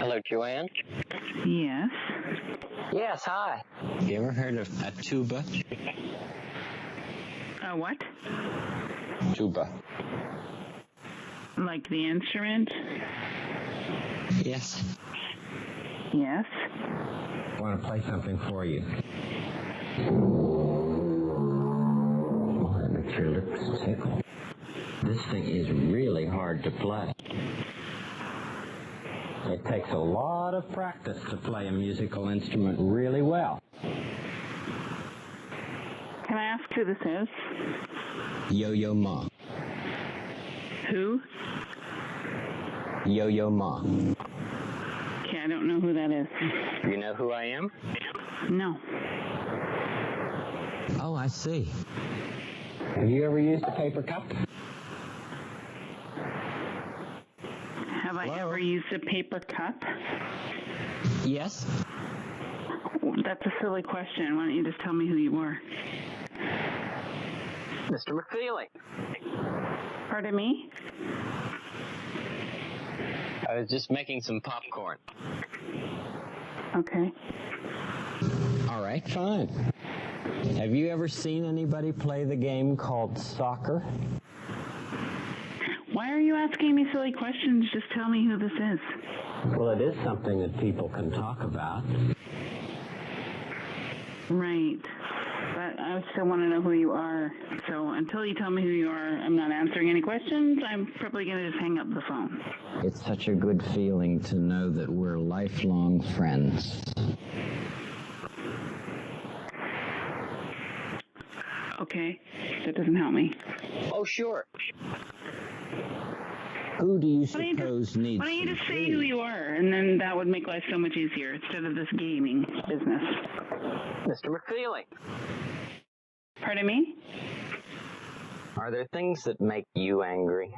Hello, Joanne? Yes. Yes, hi. You ever heard of a tuba? A what? Tuba. Like the instrument? Yes. Yes. I want to play something for you. Oh, that makes your lips tickle. This thing is really hard to play. It takes a lot of practice to play a musical instrument really well. Can I ask who this is? Yo-Yo Ma. Who? Yo-Yo Ma. Okay, I don't know who that is. You know who I am? No. Oh, I see. Have you ever used a paper cup? Have I Hello? ever used a paper cup? Yes. That's a silly question. Why don't you just tell me who you are? Mr. McFeely. Pardon me? I was just making some popcorn. Okay. All right, fine. Have you ever seen anybody play the game called soccer? Why are you asking me silly questions? Just tell me who this is. Well, it is something that people can talk about. Right. But I still want to know who you are. So until you tell me who you are, I'm not answering any questions. I'm probably going to just hang up the phone. It's such a good feeling to know that we're lifelong friends. Okay. That doesn't help me. Oh, sure. Who do you suppose needs Why don't you some just say food? who you are, and then that would make life so much easier instead of this gaming business. Mr. McFeely. Pardon me? Are there things that make you angry?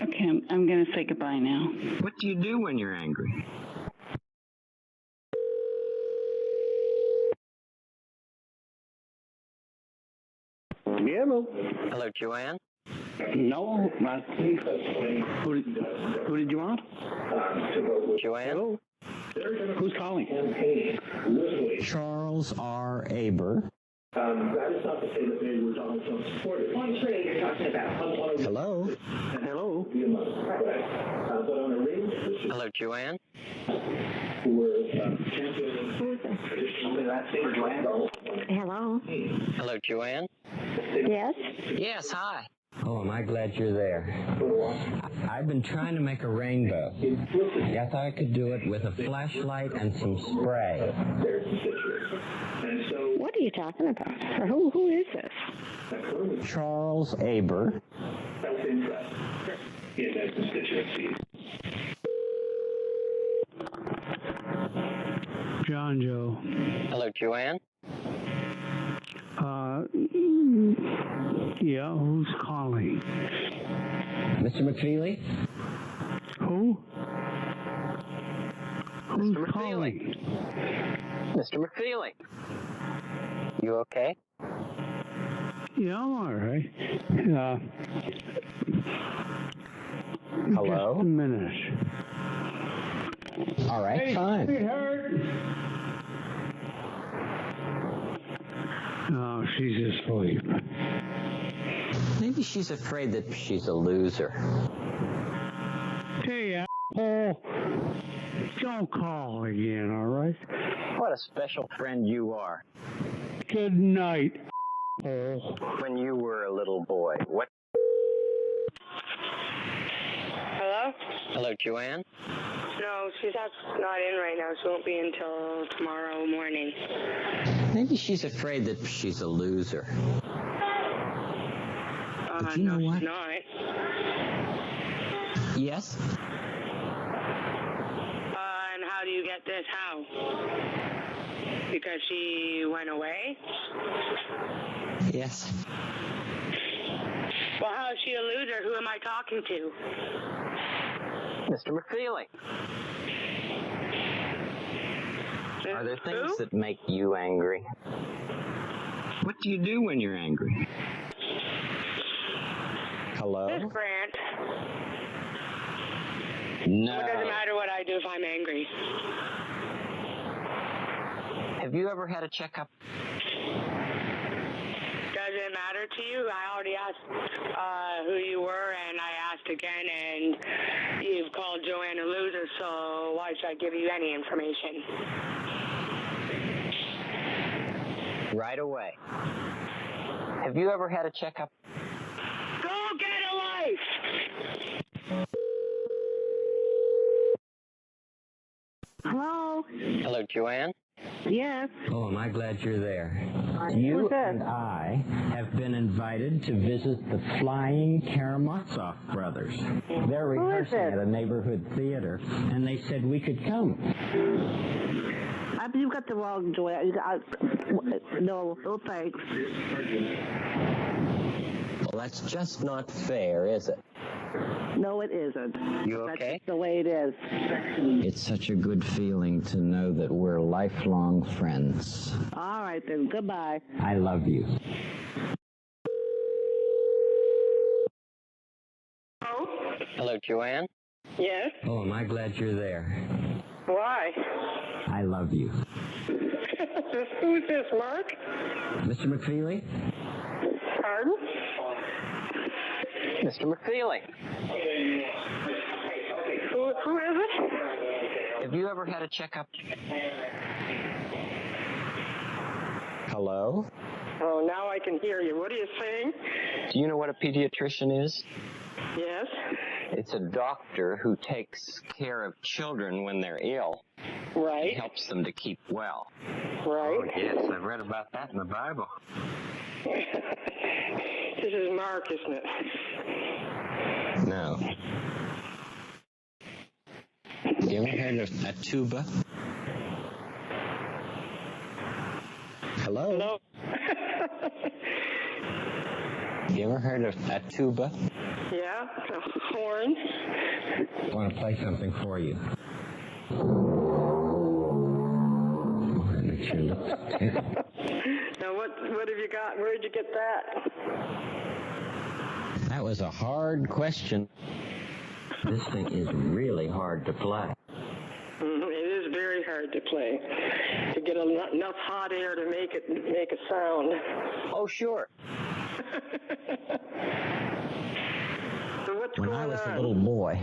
Okay, I'm going to say goodbye now. What do you do when you're angry? Hello. Hello, Joanne? No, not. Who did you want? Joanne? Hello. Who's calling? Charles R. Aber. That is not to say that they were Donald Trump's supporters. What trade you're talking about? Hello? Hello. But on a range of Hello, Joanne? who were championing Hello. Hello, Joanne? Yes. Yes, hi. Oh, am I glad you're there. I've been trying to make a rainbow. I thought I could do it with a flashlight and some spray. What are you talking about? Or who is this? Charles Aber. in their constituencies. John Joe. Hello, Joanne? Yeah, who's calling? Mr. McFeely? Who? Who's Mr. calling? Mr. McFeely? You okay? Yeah, I'm all right. Hello? Just a minute. All right, Hey, fine. sweetheart. Oh, she's asleep. Maybe she's afraid that she's a loser. Hey, asshole. Don't call again, all right? What a special friend you are. Good night, asshole. When you were a little boy, what? Hello? Hello, Joanne? No, she's not in right now. She won't be until tomorrow morning. Maybe she's afraid that she's a loser. But you no, know what? she's not. Yes? And how do you get this? How? Because she went away? Yes. Well, how is she a loser? Who am I talking to? Mr. McFeely. Are there things Who? that make you angry? What do you do when you're angry? Hello? This Grant. No. It doesn't matter what I do if I'm angry? Have you ever had a checkup? Does it matter to you? I already asked who you were, and I asked again, and you've called Joanne a loser, so why should I give you any information? Right away. Have you ever had a checkup? Go get a life! Hello? Hello, Joanne. Yes. Oh, am I glad you're there. You Who's this? and I have been invited to visit the Flying Karamazov Brothers. They're Who is rehearsing it? at a neighborhood theater, and they said we could come. You've got the wrong Joy. No, thanks. Well, that's just not fair, is it? No, it isn't. You okay? That's just the way it is. It's such a good feeling to know that we're lifelong friends. All right, then. Goodbye. I love you. Oh? Hello, Joanne. Yes? Oh, am I glad you're there. Why? I love you. Who's this, Mark? Mr. McFeely? Pardon? Mr. McFeely. Who is it? Have you ever had a checkup? Hello? Oh, now I can hear you. What are you saying? Do you know what a pediatrician is? Yes? It's a doctor who takes care of children when they're ill. Right. It helps them to keep well. Right. Oh, yes, I've read about that in the Bible. This is Mark, isn't it? No. You ever heard of a tuba? Hello? No. You ever heard of a tuba? Yeah, a horn. I want to play something for you. Now, what have you got? Where'd you get that? That was a hard question. This thing is really hard to play. It is very hard to play. To get enough hot air to make a sound. Oh, sure. So what's When going I was on? a little boy,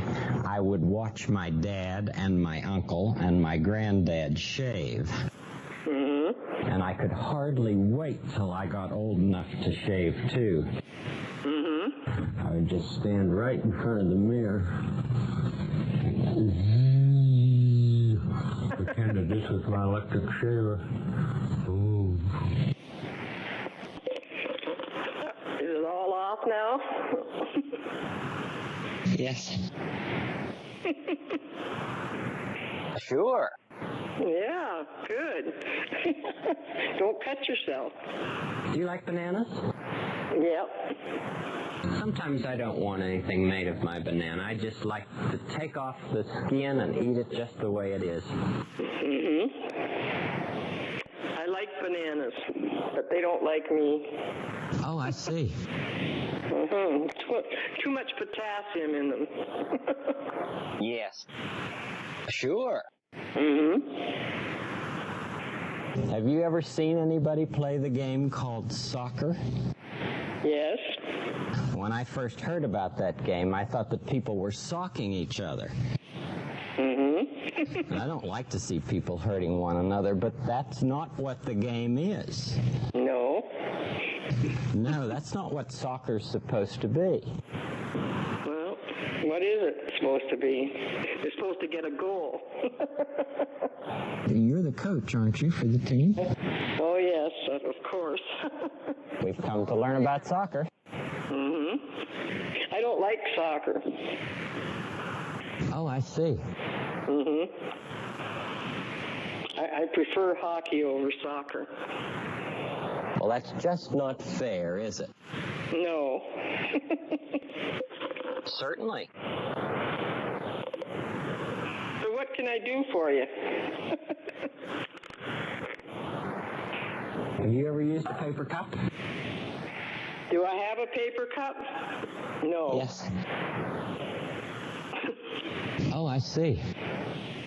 I would watch my dad and my uncle and my granddad shave. Mm-hmm. And I could hardly wait till I got old enough to shave, too. Mm-hmm. I would just stand right in front of the mirror. Pretend that this was my electric shaver. Ooh. Is it all off now? Yes. Sure. Yeah, good. Don't cut yourself. Do you like bananas? Yep. Sometimes I don't want anything made of my banana. I just like to take off the skin and eat it just the way it is. Mm-hmm. I like bananas, but they don't like me. Oh, I see. Mm-hmm. Too much potassium in them. Yes. Sure. Mm-hmm. Have you ever seen anybody play the game called soccer? Yes. When I first heard about that game, I thought that people were socking each other. Mm-hmm. And I don't like to see people hurting one another, but that's not what the game is. No. No, that's not what soccer's supposed to be. Well, what is it supposed to be? It's supposed to get a goal. You're the coach, aren't you, for the team? Oh, yes, of course. We've come to learn about soccer. Mm-hmm. I don't like soccer. Oh, I see. Mm-hmm. I prefer hockey over soccer. Well, that's just not fair, is it? No. Certainly. So what can I do for you? Have you ever used a paper cup? Do I have a paper cup? No. Yes. Oh, I see.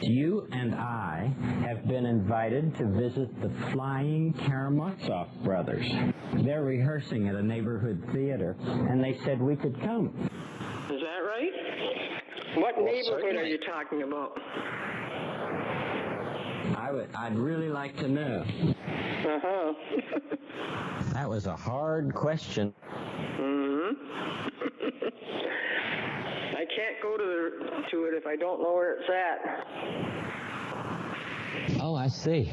You and I have been invited to visit the Flying Karamazov Brothers. They're rehearsing at a neighborhood theater, and they said we could come. Is that right? What neighborhood certainly. are you talking about? I'd really like to know. Uh-huh. That was a hard question. I can't go to it if I don't know where it's at. Oh, I see.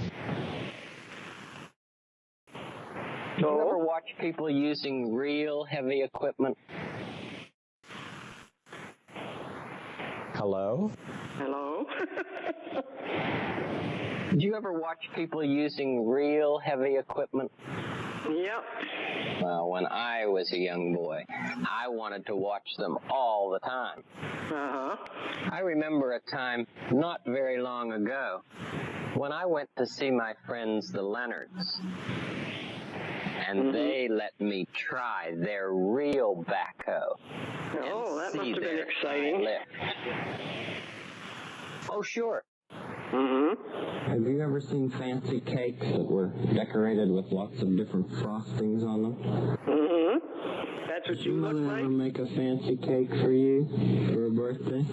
So, You ever watch people using real heavy equipment? Hello? hello? Did you ever watch people using real heavy equipment? Yep. Well, when I was a young boy, I wanted to watch them all the time. Uh-huh. I remember a time not very long ago when I went to see my friends the Leonards, and they let me try their real backhoe. Oh, that and must see have been their exciting. lift. Oh, sure. Mm-hmm. Have you ever seen fancy cakes that were decorated with lots of different frostings on them? Mm-hmm. That's what Did you your look mother like? ever make a fancy cake for you for a birthday?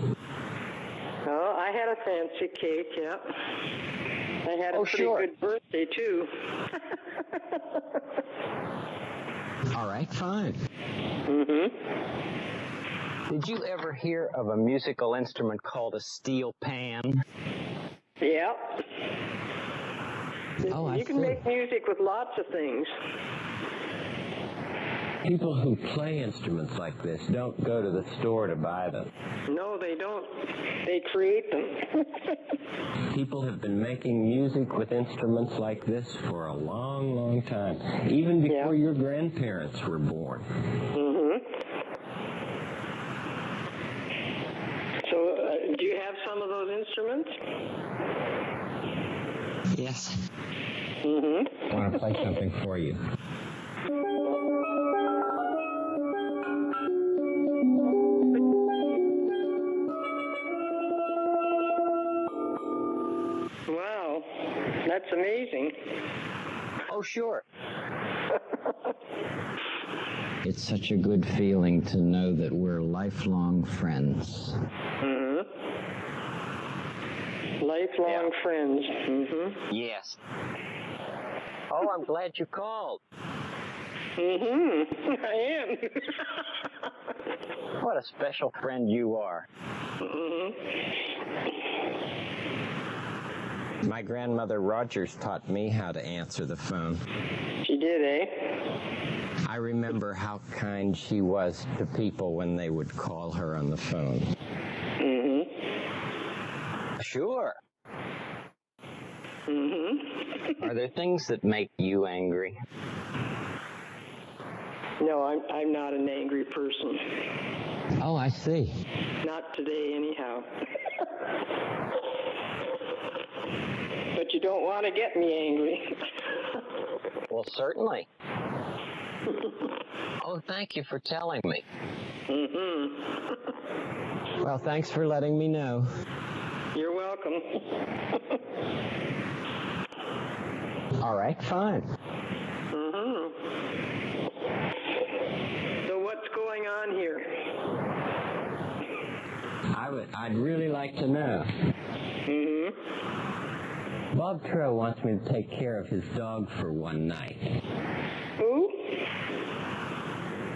Oh, I had a fancy cake, yep. I had a pretty sure. good birthday, too. All right, fine. Mm-hmm. Did you ever hear of a musical instrument called a steel pan? Yep. Oh, I You can see. make music with lots of things. People who play instruments like this don't go to the store to buy them. No, they don't. They create them. People have been making music with instruments like this for a long, long time, even before your grandparents were born. Mm-hmm. So, do you have some of those instruments? Yes. Mm-hmm. I want to play something for you. Wow, that's amazing. Oh, sure. It's such a good feeling to know that we're lifelong friends. Mm-hmm. Lifelong friends. Mm-hmm. Yes. Oh, I'm glad you called. Mm-hmm. I am. What a special friend you are. Mm-hmm. My grandmother Rodgers taught me how to answer the phone. She did, eh? I remember how kind she was to people when they would call her on the phone. Mm-hmm. Sure. Mm-hmm. Are there things that make you angry? No, I'm not an angry person. Oh, I see. Not today, anyhow. But you don't want to get me angry. Well, certainly. Oh, thank you for telling me. Mm-hmm. Well, thanks for letting me know. You're welcome. All right, fine. Mm-hmm. So what's going on here? I'd really like to know. Mm-hmm. Bob Trow wants me to take care of his dog for one night. Who?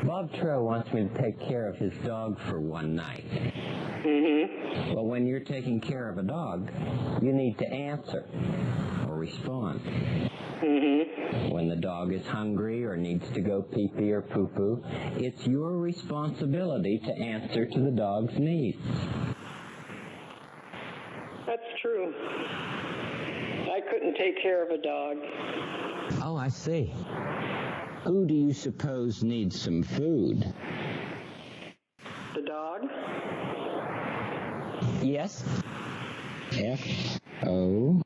Bob Trow wants me to take care of his dog for one night. Mm-hmm. Well, when you're taking care of a dog, you need to answer or respond. Mm-hmm. When the dog is hungry or needs to go pee-pee or poo-poo, it's your responsibility to answer to the dog's needs. That's true. I couldn't take care of a dog. Oh, I see. Who do you suppose needs some food? The dog? Yes. F-O-O-D.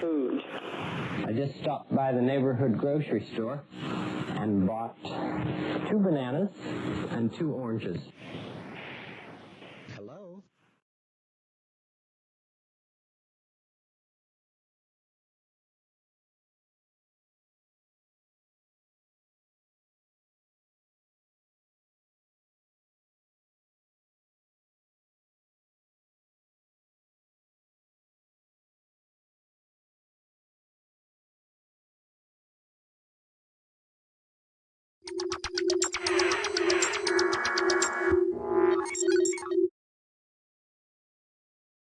Food. I just stopped by the neighborhood grocery store and bought 2 bananas and 2 oranges.